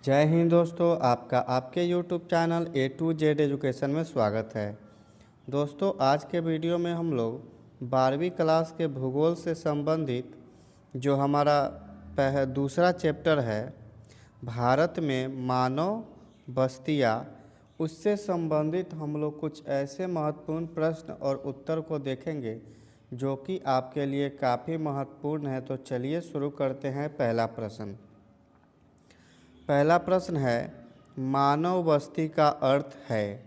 जय हिंद दोस्तों, आपका आपके YouTube channel A to Z education में स्वागत है। दोस्तों, आज के वीडियो में हम लोग 12वीं क्लास के भूगोल से संबंधित जो हमारा दूसरा चैप्टर है, भारत में मानव बस्तियाँ, उससे संबंधित हम लोग कुछ ऐसे महत्वपूर्ण प्रश्न और उत्तर को देखेंगे जो कि आपके लिए काफ़ी महत्वपूर्ण है। तो चलिए शुरू करते हैं। पहला प्रश्न है, मानव बस्ती का अर्थ है।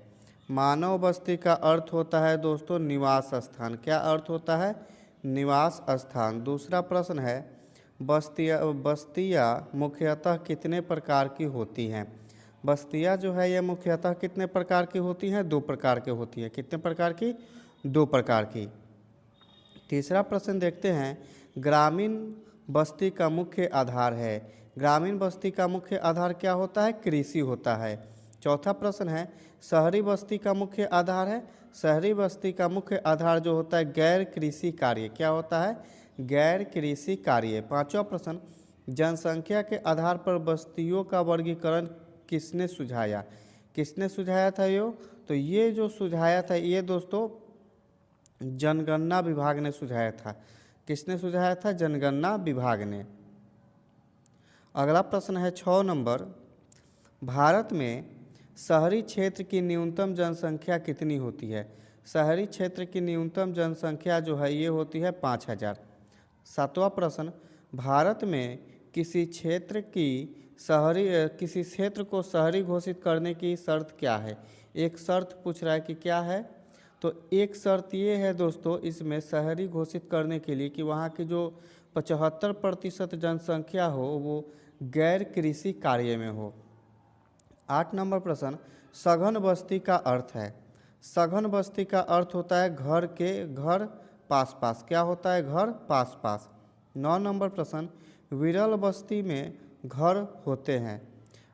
मानव बस्ती का अर्थ होता है दोस्तों निवास स्थान। क्या अर्थ होता है? निवास स्थान। दूसरा प्रश्न है, बस्तियाँ मुख्यतः कितने प्रकार की होती हैं? बस्तियाँ जो है ये मुख्यतः कितने प्रकार की होती हैं? 2 प्रकार की होती हैं। कितने प्रकार की? 2 प्रकार की। तीसरा प्रश्न देखते हैं, ग्रामीण बस्ती का मुख्य आधार है। ग्रामीण बस्ती का मुख्य आधार क्या होता है? कृषि होता है। चौथा प्रश्न है, शहरी बस्ती का मुख्य आधार है। शहरी बस्ती का मुख्य आधार जो होता है गैर कृषि कार्य। क्या होता है? गैर कृषि कार्य। पांचवा प्रश्न, जनसंख्या के आधार पर बस्तियों का वर्गीकरण किसने सुझाया? किसने सुझाया था तो ये जो सुझाया था ये दोस्तों जनगणना विभाग ने सुझाया था। किसने सुझाया था? जनगणना विभाग ने। अगला प्रश्न है 6 नंबर, भारत में शहरी क्षेत्र की न्यूनतम जनसंख्या कितनी होती है? शहरी क्षेत्र की न्यूनतम जनसंख्या जो है ये होती है 5000। 7वां प्रश्न, भारत में किसी क्षेत्र को शहरी घोषित करने की शर्त क्या है? एक शर्त पूछ रहा है कि क्या है? तो एक शर्त ये है दोस्तों इसमें शहरी घोषित करने के लिए कि वहाँ की जो 75% जनसंख्या हो वो गैर कृषि कार्य में हो। 8 नंबर प्रश्न, सघन बस्ती का अर्थ है। सघन बस्ती का अर्थ होता है घर पास पास। क्या होता है? घर पास पास। 9 नंबर प्रश्न, विरल बस्ती में घर होते हैं।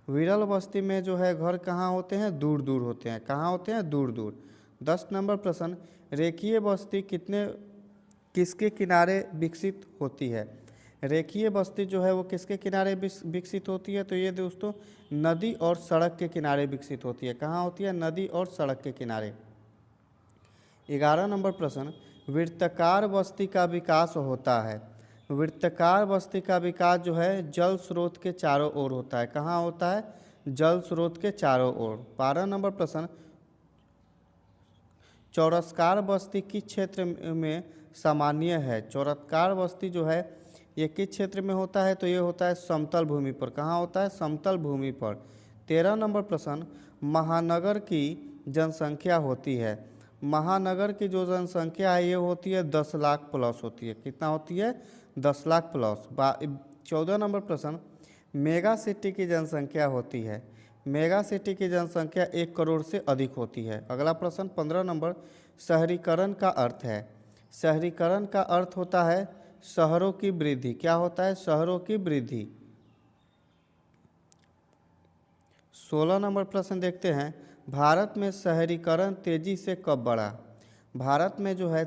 विरल बस्ती में जो है घर कहाँ होते हैं? दूर दूर होते हैं। कहाँ होते हैं? दूर दूर। 10 नंबर प्रश्न, रेखीय बस्ती किसके किनारे विकसित होती है? रेखीय बस्ती जो है वो किसके किनारे विकसित होती है? तो ये दोस्तों नदी और सड़क के किनारे विकसित होती है। कहाँ होती है? नदी और सड़क के किनारे। 11 नंबर प्रश्न, वृत्ताकार बस्ती का विकास होता है। वृत्ताकार बस्ती का विकास जो है जल स्रोत के चारों ओर होता है। कहाँ होता है? जल स्रोत के चारों ओर। 12 नंबर प्रश्न, चौरस्कार बस्ती किस क्षेत्र में सामान्य है? चौरस्कार बस्ती जो है ये किस क्षेत्र में होता है? तो ये होता है समतल भूमि पर। कहाँ होता है? समतल भूमि पर। 13 नंबर प्रश्न, महानगर की जनसंख्या होती है। महानगर की जो जनसंख्या है ये होती है 10 लाख प्लस होती है। कितना होती है? 10 लाख प्लस। 14 नंबर प्रश्न, मेगा सिटी की जनसंख्या होती है। मेगा सिटी की जनसंख्या 1 करोड़ से अधिक होती है। अगला प्रश्न 15 नंबर, शहरीकरण का अर्थ है। शहरीकरण का अर्थ होता है शहरों की वृद्धि। क्या होता है? शहरों की वृद्धि। 16 नंबर प्रश्न देखते हैं, भारत में शहरीकरण तेजी से कब बढ़ा? भारत में जो है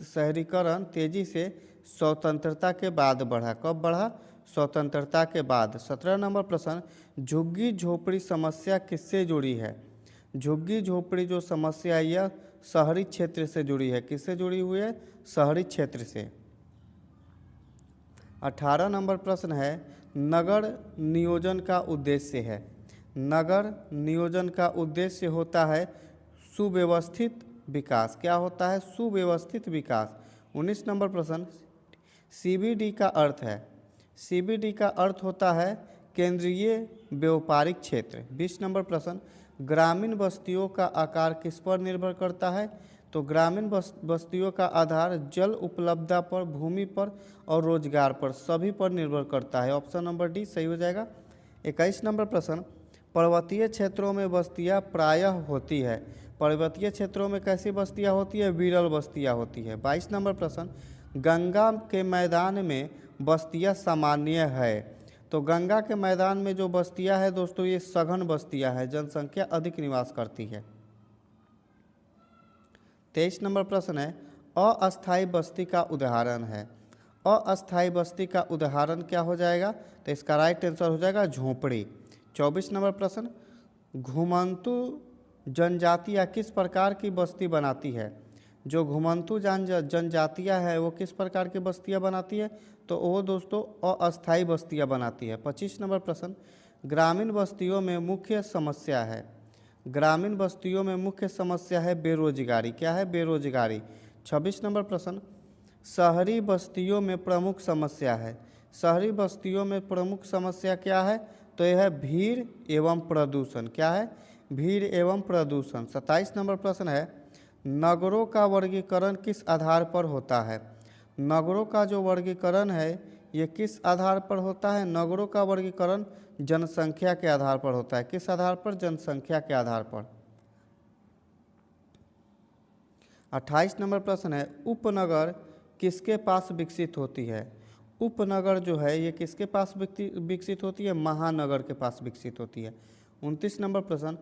शहरीकरण तेजी से स्वतंत्रता के बाद बढ़ा। कब बढ़ा? स्वतंत्रता के बाद। 17 नंबर प्रश्न, झुग्गी झोपड़ी समस्या किससे जुड़ी है? झुग्गी झोपड़ी जो समस्या है यह शहरी क्षेत्र से जुड़ी है। किससे जुड़ी हुई है? शहरी क्षेत्र से। 18 नंबर प्रश्न है, नगर नियोजन का उद्देश्य है। नगर नियोजन का उद्देश्य होता है सुव्यवस्थित विकास। क्या होता है? सुव्यवस्थित विकास। 19 नंबर प्रश्न, सीबीडी का अर्थ है। सीबीडी का अर्थ होता है केंद्रीय व्यापारिक क्षेत्र। 20 नंबर प्रश्न, ग्रामीण बस्तियों का आकार किस पर निर्भर करता है? तो ग्रामीण बस्तियों का आधार जल उपलब्धता पर, भूमि पर और रोजगार पर, सभी पर निर्भर करता है। ऑप्शन नंबर डी सही हो जाएगा। 21 नंबर प्रश्न, पर्वतीय क्षेत्रों में बस्तियां प्रायः होती है। पर्वतीय क्षेत्रों में कैसी बस्तियां होती है? विरल बस्तियां होती है। 22 नंबर प्रश्न, गंगा के मैदान में बस्तियां सामान्य है। तो गंगा के मैदान में जो बस्तियां है दोस्तों ये सघन बस्तियां है, जनसंख्या अधिक निवास करती है। 23 नंबर प्रश्न है, अस्थायी बस्ती का उदाहरण है। अस्थायी बस्ती का उदाहरण क्या हो जाएगा? तो इसका राइट आंसर हो जाएगा झोपड़ी। 24 नंबर प्रश्न, घुमंतु जनजातियाँ किस प्रकार की बस्ती बनाती है? जो घुमंतु जनजातियाँ है वो किस प्रकार की बस्तियाँ बनाती है? तो वो दोस्तों अस्थायी बस्तियाँ बनाती है। 25 नंबर प्रश्न, ग्रामीण बस्तियों में मुख्य समस्या है। ग्रामीण बस्तियों में मुख्य समस्या है बेरोजगारी। क्या है? बेरोजगारी। 26 नंबर प्रश्न, शहरी बस्तियों में प्रमुख समस्या है। शहरी बस्तियों में प्रमुख समस्या क्या है? तो यह है भीड़ एवं प्रदूषण। क्या है? भीड़ एवं प्रदूषण। 27 नंबर प्रश्न है, नगरों का वर्गीकरण किस आधार पर होता है? नगरों का जो वर्गीकरण है ये किस आधार पर होता है? नगरों का वर्गीकरण जनसंख्या के आधार पर होता है। किस आधार पर? जनसंख्या के आधार पर। 28 नंबर प्रश्न है, उपनगर किसके पास विकसित होती है? उपनगर जो है ये किसके पास विकसित होती है? महानगर के पास विकसित होती है। 29 नंबर प्रश्न,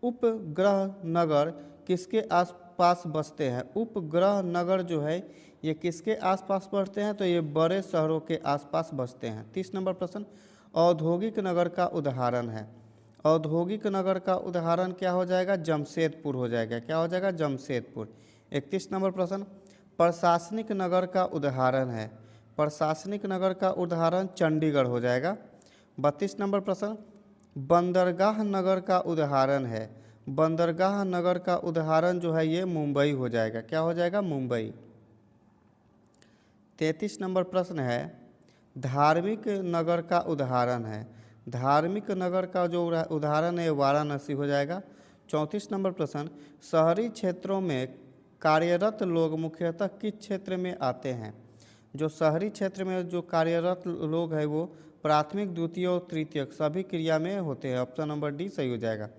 उपग्रह नगर किसके आसपास बसते हैं? उपग्रह नगर जो है ये किसके आसपास बसते हैं? तो ये बड़े शहरों के आसपास बसते हैं। 30 नंबर प्रश्न, औद्योगिक नगर का उदाहरण है। औद्योगिक नगर का उदाहरण क्या हो जाएगा? जमशेदपुर हो जाएगा। क्या हो जाएगा? जमशेदपुर। 31 नंबर प्रश्न, प्रशासनिक नगर का उदाहरण है। प्रशासनिक नगर का उदाहरण चंडीगढ़ हो जाएगा। 32 नंबर प्रश्न, बंदरगाह नगर का उदाहरण है। बंदरगाह नगर का उदाहरण जो है ये मुंबई हो जाएगा। क्या हो जाएगा? मुंबई। 33 नंबर प्रश्न है, धार्मिक नगर का उदाहरण है। धार्मिक नगर का जो उदाहरण है वाराणसी हो जाएगा। 34 नंबर प्रश्न, शहरी क्षेत्रों में कार्यरत लोग मुख्यतः किस क्षेत्र में आते हैं? जो शहरी क्षेत्र में जो कार्यरत लोग हैं वो प्राथमिक, द्वितीय और तृतीयक सभी क्रिया में होते हैं। ऑप्शन नंबर डी सही हो जाएगा।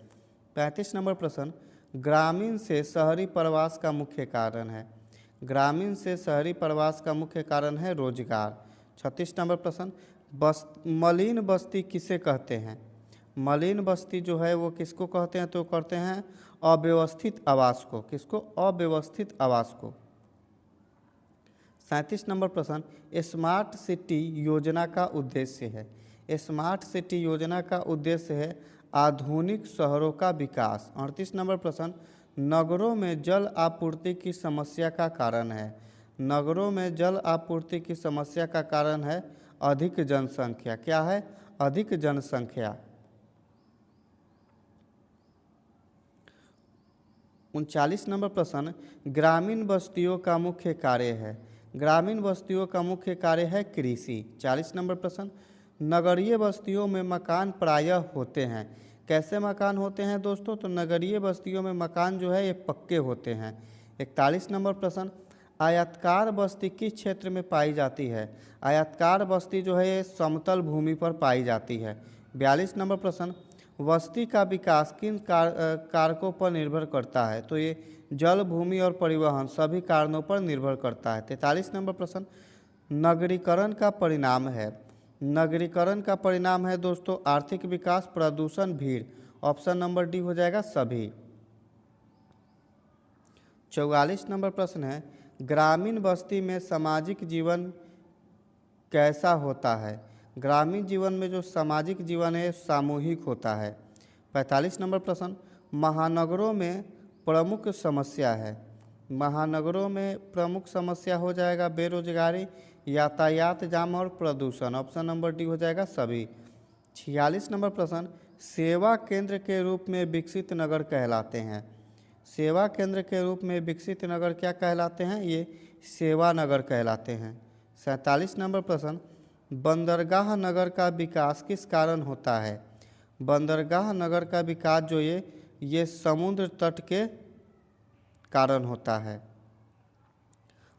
35 नंबर प्रश्न, ग्रामीण से शहरी प्रवास का मुख्य कारण है। ग्रामीण से शहरी प्रवास का मुख्य कारण है रोजगार। 36 नंबर प्रश्न, मलिन बस्ती किसे कहते हैं? मलिन बस्ती जो है वो किसको कहते हैं? तो कहते हैं अव्यवस्थित आवास को। किसको? अव्यवस्थित आवास को। 37 नंबर प्रश्न, स्मार्ट सिटी योजना का उद्देश्य है। स्मार्ट सिटी योजना का उद्देश्य है आधुनिक शहरों का विकास। 38 नंबर प्रश्न, नगरों में जल आपूर्ति की समस्या का कारण है। नगरों में जल आपूर्ति की समस्या का कारण है अधिक जनसंख्या। क्या है? अधिक जनसंख्या। 39 नंबर प्रश्न, ग्रामीण बस्तियों का मुख्य कार्य है। ग्रामीण बस्तियों का मुख्य कार्य है कृषि। 40 नंबर प्रश्न, नगरीय बस्तियों में मकान प्रायः होते हैं। कैसे मकान होते हैं दोस्तों? तो नगरीय बस्तियों में मकान जो है ये पक्के होते हैं। 41 नंबर प्रश्न, आयताकार बस्ती किस क्षेत्र में पाई जाती है? आयताकार बस्ती जो है ये समतल भूमि पर पाई जाती है। 42 नंबर प्रश्न, बस्ती का विकास किन कारकों पर निर्भर करता है? तो ये जल, भूमि और परिवहन सभी कारणों पर निर्भर करता है। 43 नंबर प्रश्न, नगरीकरण का परिणाम है। नगरीकरण का परिणाम है दोस्तों आर्थिक विकास, प्रदूषण, भीड़। ऑप्शन नंबर डी हो जाएगा सभी। 44 नंबर प्रश्न है, ग्रामीण बस्ती में सामाजिक जीवन कैसा होता है? ग्रामीण जीवन में जो सामाजिक जीवन है सामूहिक होता है। 45 नंबर प्रश्न, महानगरों में प्रमुख समस्या है। महानगरों में प्रमुख समस्या हो जाएगा बेरोजगारी, यातायात जाम और प्रदूषण। ऑप्शन नंबर डी हो जाएगा सभी। 46 नंबर प्रश्न, सेवा केंद्र के रूप में विकसित नगर कहलाते हैं। सेवा केंद्र के रूप में विकसित नगर क्या कहलाते हैं? ये सेवा नगर कहलाते हैं। 47 नंबर प्रश्न, बंदरगाह नगर का विकास किस कारण होता है? बंदरगाह नगर का विकास जो ये समुद्र तट के कारण होता है।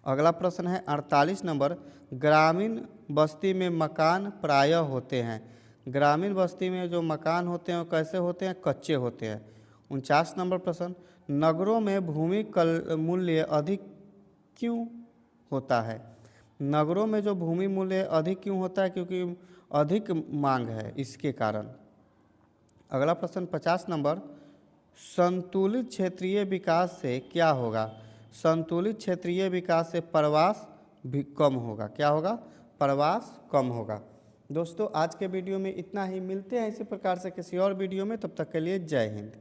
अगला प्रश्न है 48 नंबर, ग्रामीण बस्ती में मकान प्रायः होते हैं। ग्रामीण बस्ती में जो मकान होते हैं वो कैसे होते हैं? कच्चे होते हैं। 49 नंबर प्रश्न, नगरों में भूमि मूल्य अधिक क्यों होता है? नगरों में जो भूमि मूल्य अधिक क्यों होता है? क्योंकि अधिक मांग है, इसके कारण। अगला प्रश्न 50 नंबर, संतुलित क्षेत्रीय विकास से क्या होगा? संतुलित क्षेत्रीय विकास से प्रवास भी कम होगा। क्या होगा? प्रवास कम होगा। दोस्तों आज के वीडियो में इतना ही, मिलते हैं इसी प्रकार से किसी और वीडियो में, तब तक के लिए जय हिंद।